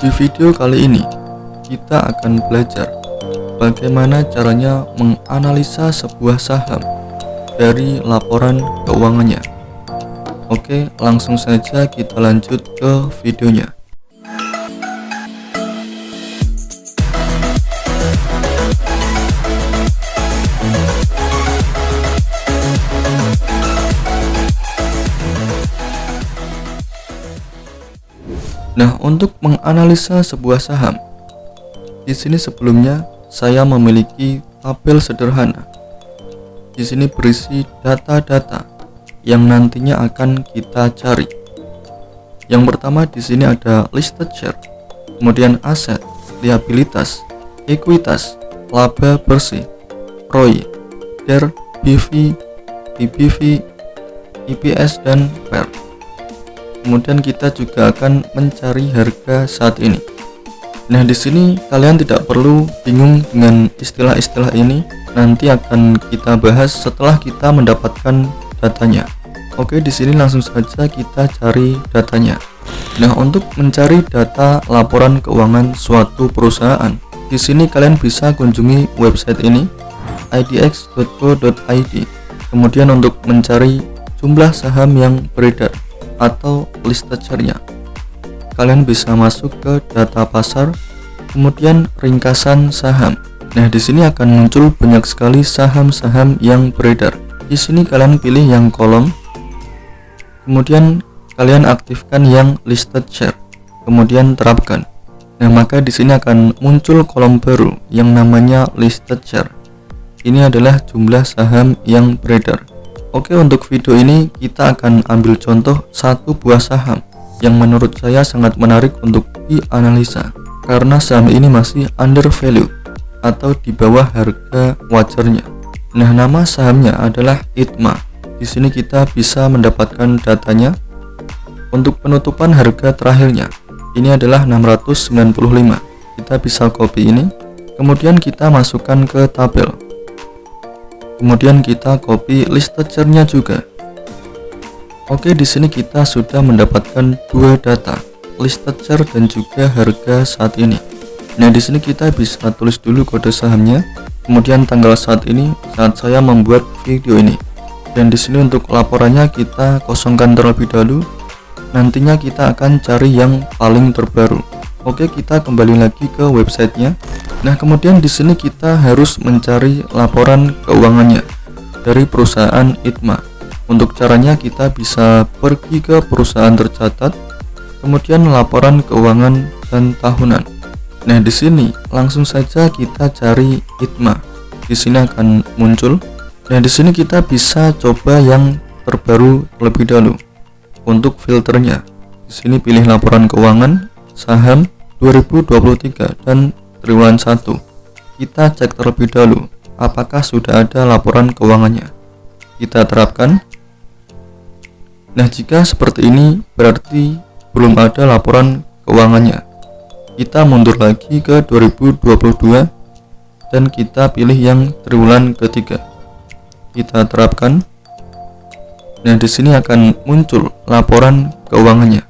Di video kali ini, kita akan belajar bagaimana caranya menganalisa sebuah saham dari laporan keuangannya. Oke, langsung saja kita lanjut ke videonya. Nah, untuk menganalisa sebuah saham, di sini sebelumnya saya memiliki tabel sederhana. Di sini berisi data-data yang nantinya akan kita cari. Yang pertama di sini ada listed share, kemudian aset, liabilitas, ekuitas, laba bersih, ROI, DER, BV, PBV, EPS, dan PER. Kemudian kita juga akan mencari harga saat ini. Nah, di sini kalian tidak perlu bingung dengan istilah-istilah ini. Nanti akan kita bahas setelah kita mendapatkan datanya. Oke, di sini langsung saja kita cari datanya. Nah, untuk mencari data laporan keuangan suatu perusahaan, di sini kalian bisa kunjungi website ini, idx.co.id. Kemudian untuk mencari jumlah saham yang beredar atau listed share-nya, kalian bisa masuk ke data pasar, kemudian ringkasan saham. Nah, di sini akan muncul banyak sekali saham-saham yang beredar. Di sini kalian pilih yang kolom, kemudian kalian aktifkan yang listed share, kemudian terapkan. Nah, maka di sini akan muncul kolom baru yang namanya listed share. Ini adalah jumlah saham yang beredar. Oke, untuk video ini kita akan ambil contoh satu buah saham yang menurut saya sangat menarik untuk dianalisa karena saham ini masih under value atau di bawah harga wajarnya. Nah, nama sahamnya adalah ITMA. Di sini kita bisa mendapatkan datanya. Untuk penutupan harga terakhirnya ini adalah 695. Kita bisa copy ini, kemudian kita masukkan ke tabel. Kemudian kita copy listed share-nya juga. Oke, di sini kita sudah mendapatkan dua data, listed share dan juga harga saat ini. Nah, di sini kita bisa tulis dulu kode sahamnya, kemudian tanggal saat ini saat saya membuat video ini. Dan di sini untuk laporannya kita kosongkan terlebih dahulu. Nantinya kita akan cari yang paling terbaru. Oke, kita kembali lagi ke websitenya. Nah, kemudian di sini kita harus mencari laporan keuangannya dari perusahaan ITMA. Untuk caranya kita bisa pergi ke perusahaan tercatat, kemudian laporan keuangan dan tahunan. Nah, di sini langsung saja kita cari ITMA. Di sini akan muncul. Nah, di sini kita bisa coba yang terbaru terlebih dahulu. Untuk filternya, di sini pilih laporan keuangan saham 2023 dan triwulan 1. Kita cek terlebih dahulu apakah sudah ada laporan keuangannya. Kita terapkan. Nah, jika seperti ini berarti belum ada laporan keuangannya. Kita mundur lagi ke 2022 dan kita pilih yang triwulan ketiga. Kita terapkan. Nah, di sini akan muncul laporan keuangannya.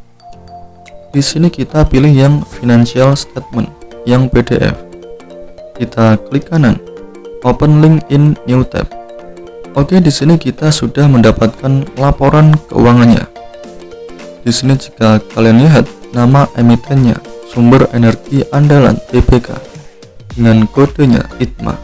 Di sini kita pilih yang financial statement yang PDF. Kita klik kanan, open link in new tab. Oke, di sini kita sudah mendapatkan laporan keuangannya. Di sini jika kalian lihat nama emitennya Sumber Energi Andalan Tbk dengan kodenya ITMA.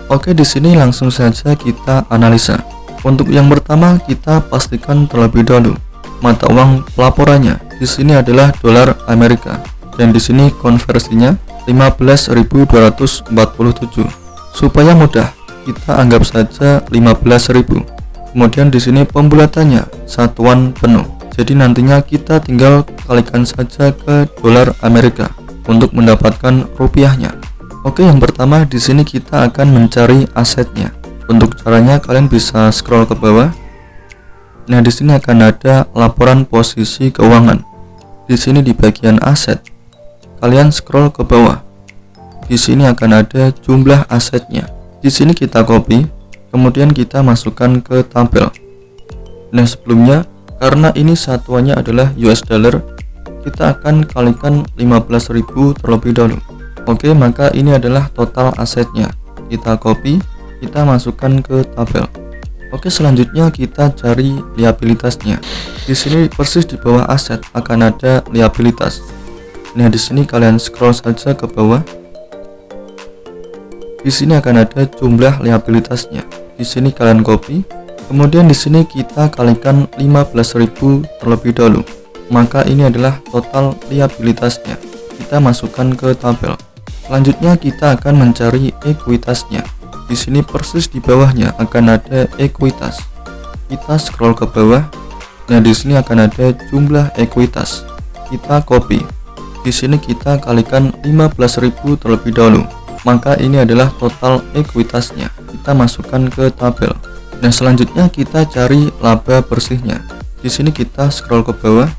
Oke, di sini langsung saja kita analisa. Untuk yang pertama kita pastikan terlebih dahulu mata uang pelaporannya. Di sini adalah dolar Amerika dan di sini konversinya 15.247. Supaya mudah, kita anggap saja 15.000. Kemudian di sini pembulatannya satuan penuh. Jadi nantinya kita tinggal kalikan saja ke dolar Amerika untuk mendapatkan rupiahnya. Oke, yang pertama di sini kita akan mencari asetnya. Untuk caranya kalian bisa scroll ke bawah. Nah, di sini akan ada laporan posisi keuangan. Di sini di bagian aset, kalian scroll ke bawah. Di sini akan ada jumlah asetnya. Di sini kita copy, kemudian kita masukkan ke tabel. Nah, sebelumnya karena ini satuannya adalah US dollar, kita akan kalikan 15.000 terlebih dahulu. Oke, maka ini adalah total asetnya. Kita copy, kita masukkan ke tabel. Oke, selanjutnya kita cari liabilitasnya. Di sini persis di bawah aset akan ada liabilitas. Nah, di sini kalian scroll saja ke bawah. Di sini akan ada jumlah liabilitasnya. Di sini kalian copy. Kemudian di sini kita kalikan 15.000 terlebih dahulu. Maka ini adalah total liabilitasnya. Kita masukkan ke tabel. Selanjutnya kita akan mencari ekuitasnya. Di sini persis di bawahnya akan ada ekuitas. Kita scroll ke bawah. Nah, di sini akan ada jumlah ekuitas. Kita copy. Di sini kita kalikan 15.000 terlebih dahulu. Maka ini adalah total ekuitasnya. Kita masukkan ke tabel. Nah, selanjutnya kita cari laba bersihnya. Di sini kita scroll ke bawah.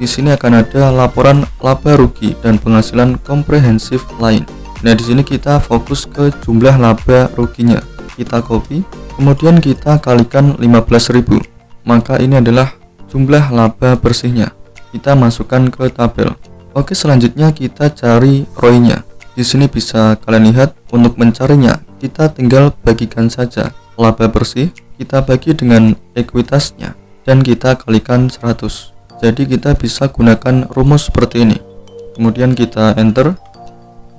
Di sini akan ada laporan laba rugi dan penghasilan komprehensif lain. Nah, di sini kita fokus ke jumlah laba ruginya. Kita copy, kemudian kita kalikan 15.000. Maka ini adalah jumlah laba bersihnya. Kita masukkan ke tabel. Oke, selanjutnya kita cari ROI-nya. Di sini bisa kalian lihat, untuk mencarinya kita tinggal bagikan saja laba bersih, kita bagi dengan ekuitasnya dan kita kalikan 100. Jadi kita bisa gunakan rumus seperti ini. Kemudian kita enter,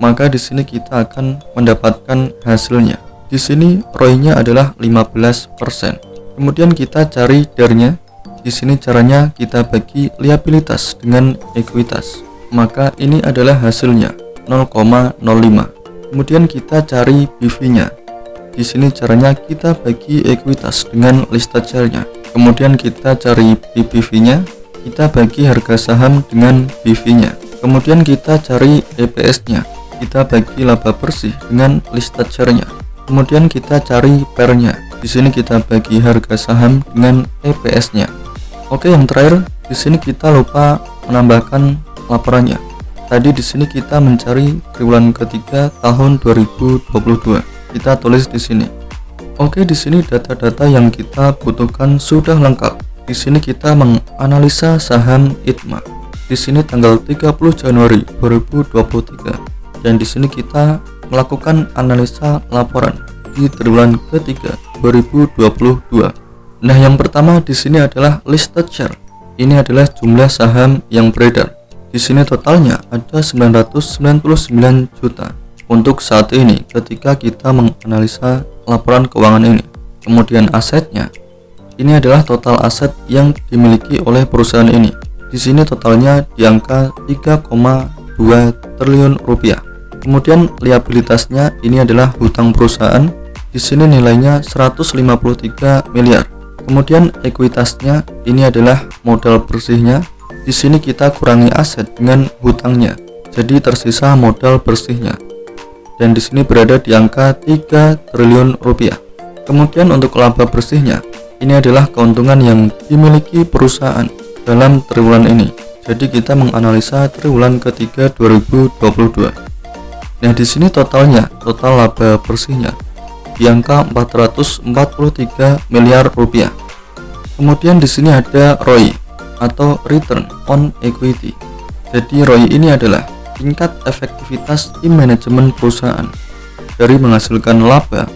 maka di sini kita akan mendapatkan hasilnya. Di sini ROI-nya adalah 15%. Kemudian kita cari DAR-nya. Di sini caranya kita bagi liabilitas dengan ekuitas. Maka ini adalah hasilnya 0,05. Kemudian kita cari BV-nya. Di sini caranya kita bagi ekuitas dengan listed share-nya. Kemudian kita cari BPV-nya. Kita bagi harga saham dengan BV-nya. Kemudian kita cari EPS-nya. Kita bagi laba bersih dengan listed share-nya. Kemudian kita cari PER-nya. Di sini kita bagi harga saham dengan EPS-nya. Oke, yang terakhir di sini kita lupa menambahkan laporannya. Tadi di sini kita mencari triwulan ketiga tahun 2022. Kita tulis di sini. Oke, di sini data-data yang kita butuhkan sudah lengkap. Di sini kita menganalisa saham ITMA. Di sini tanggal 30 Januari 2023. Dan di sini kita melakukan analisa laporan di triwulan ketiga 2022. Nah, yang pertama di sini adalah listed share. Ini adalah jumlah saham yang beredar. Di sini totalnya ada 999 juta untuk saat ini ketika kita menganalisa laporan keuangan ini. Kemudian asetnya, ini adalah total aset yang dimiliki oleh perusahaan ini. Di sini totalnya di angka 3,2 triliun rupiah. Kemudian liabilitasnya ini adalah hutang perusahaan. Di sini nilainya 153 miliar. Kemudian ekuitasnya ini adalah modal bersihnya. Di sini kita kurangi aset dengan hutangnya. Jadi tersisa modal bersihnya. Dan di sini berada di angka 3 triliun rupiah. Kemudian untuk laba bersihnya, ini adalah keuntungan yang dimiliki perusahaan dalam triwulan ini. Jadi kita menganalisa triwulan ketiga 2022. Nah, di sini total laba bersihnya di angka 443 miliar rupiah. Kemudian di sini ada ROI atau Return on Equity. Jadi ROI ini adalah tingkat efektivitas tim manajemen perusahaan dari menghasilkan laba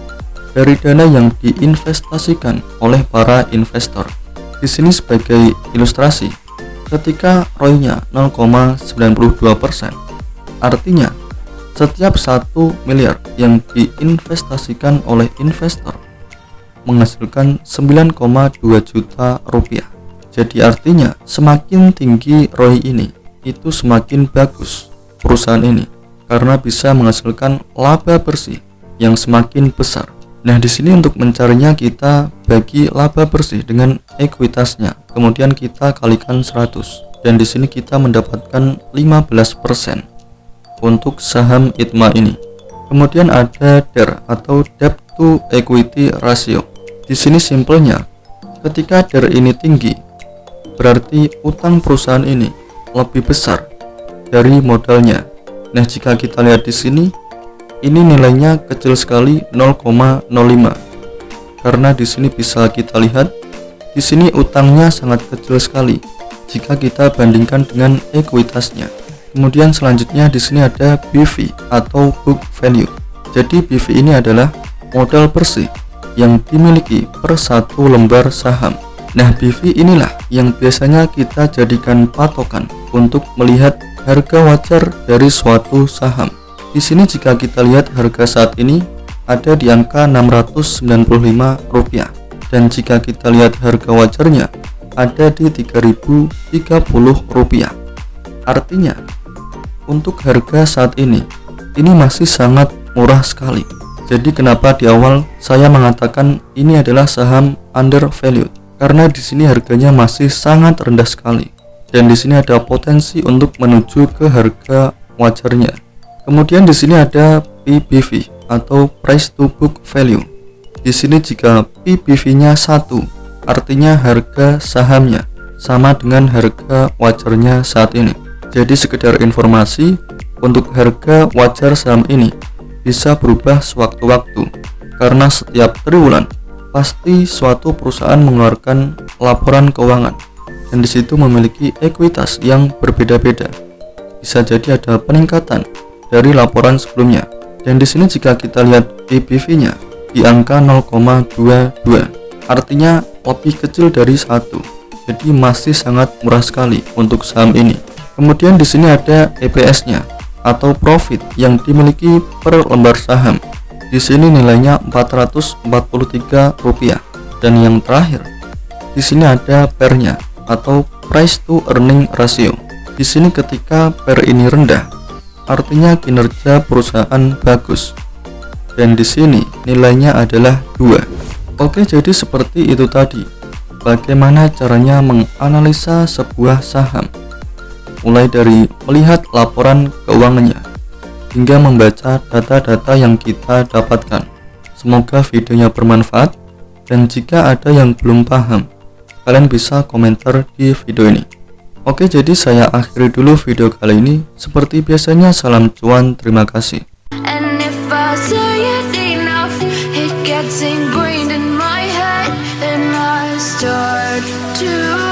dari dana yang diinvestasikan oleh para investor. Di sini sebagai ilustrasi, ketika ROI-nya 0,92%, artinya setiap 1 miliar yang diinvestasikan oleh investor menghasilkan 9,2 juta rupiah. Jadi artinya semakin tinggi ROI ini, itu semakin bagus perusahaan ini karena bisa menghasilkan laba bersih yang semakin besar. Nah, di sini untuk mencarinya kita bagi laba bersih dengan ekuitasnya. Kemudian kita kalikan 100 dan di sini kita mendapatkan 15% untuk saham ITMA ini. Kemudian ada DAR atau Debt to Equity Ratio. Di sini simpelnya, ketika DAR ini tinggi, berarti utang perusahaan ini lebih besar dari modalnya. Nah, jika kita lihat di sini, ini nilainya kecil sekali 0,05. Karena di sini bisa kita lihat, di sini utangnya sangat kecil sekali. jika kita bandingkan dengan ekuitasnya. Kemudian selanjutnya di sini ada BV atau book value. Jadi BV ini adalah modal bersih yang dimiliki per satu lembar saham. Nah, BV inilah yang biasanya kita jadikan patokan untuk melihat harga wajar dari suatu saham. Di sini jika kita lihat harga saat ini ada di angka Rp695 dan jika kita lihat harga wajarnya ada di Rp3.030. Artinya untuk harga saat ini masih sangat murah sekali. Jadi kenapa di awal saya mengatakan ini adalah saham undervalued? Karena di sini harganya masih sangat rendah sekali dan di sini ada potensi untuk menuju ke harga wajarnya. Kemudian di sini ada PBV atau price to book value. Di sini jika PBV-nya 1, artinya harga sahamnya sama dengan harga wajarnya saat ini. Jadi sekedar informasi, untuk harga wajar saham ini bisa berubah sewaktu-waktu karena setiap triwulan pasti suatu perusahaan mengeluarkan laporan keuangan dan disitu memiliki ekuitas yang berbeda-beda. Bisa jadi ada peningkatan dari laporan sebelumnya. Dan di sini jika kita lihat PBV-nya di angka 0,22, artinya lebih kecil dari 1. Jadi masih sangat murah sekali untuk saham ini. Kemudian di sini ada EPS-nya atau profit yang dimiliki per lembar saham. Di sini nilainya Rp443. Dan yang terakhir, di sini ada PER-nya atau price to earning ratio. Di sini ketika PER ini rendah, artinya kinerja perusahaan bagus. Dan di sini nilainya adalah 2. Oke, jadi seperti itu tadi. Bagaimana caranya menganalisa sebuah saham? Mulai dari melihat laporan keuangannya hingga membaca data-data yang kita dapatkan. Semoga videonya bermanfaat dan jika ada yang belum paham, kalian bisa komentar di video ini. Oke, jadi saya akhiri dulu video kali ini. Seperti biasanya, salam cuan, terima kasih. And if I say it enough, it gets ingrained in my head, and I start to